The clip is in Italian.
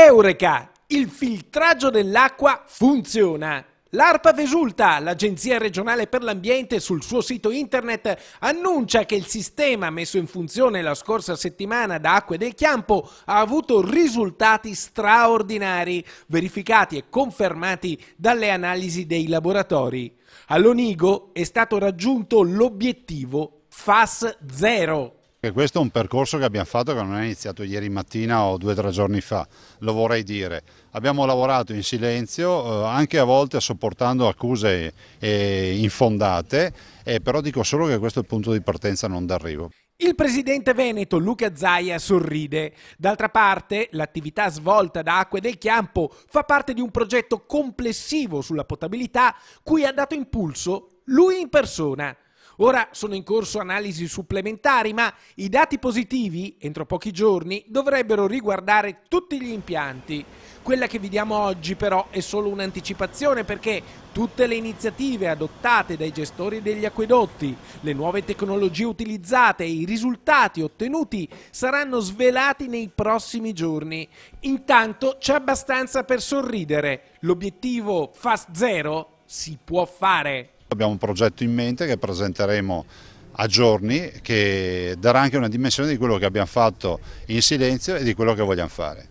Eureka! Il filtraggio dell'acqua funziona! L'ARPAV esulta, l'Agenzia regionale per l'ambiente, sul suo sito internet annuncia che il sistema messo in funzione la scorsa settimana da Acque del Chiampo ha avuto risultati straordinari, verificati e confermati dalle analisi dei laboratori. All'Onigo è stato raggiunto l'obiettivo FAS 0. Questo è un percorso che abbiamo fatto che non è iniziato ieri mattina o 2 o 3 giorni fa, lo vorrei dire. Abbiamo lavorato in silenzio, anche a volte sopportando accuse infondate, però dico solo che questo è il punto di partenza, non d'arrivo. Il presidente veneto Luca Zaia sorride. D'altra parte, l'attività svolta da Acque del Chiampo fa parte di un progetto complessivo sulla potabilità cui ha dato impulso lui in persona. Ora sono in corso analisi supplementari, ma i dati positivi, entro pochi giorni, dovrebbero riguardare tutti gli impianti. Quella che vediamo oggi però è solo un'anticipazione, perché tutte le iniziative adottate dai gestori degli acquedotti, le nuove tecnologie utilizzate e i risultati ottenuti saranno svelati nei prossimi giorni. Intanto c'è abbastanza per sorridere. L'obiettivo FAS 0 si può fare. Abbiamo un progetto in mente che presenteremo a giorni, che darà anche una dimensione di quello che abbiamo fatto in silenzio e di quello che vogliamo fare.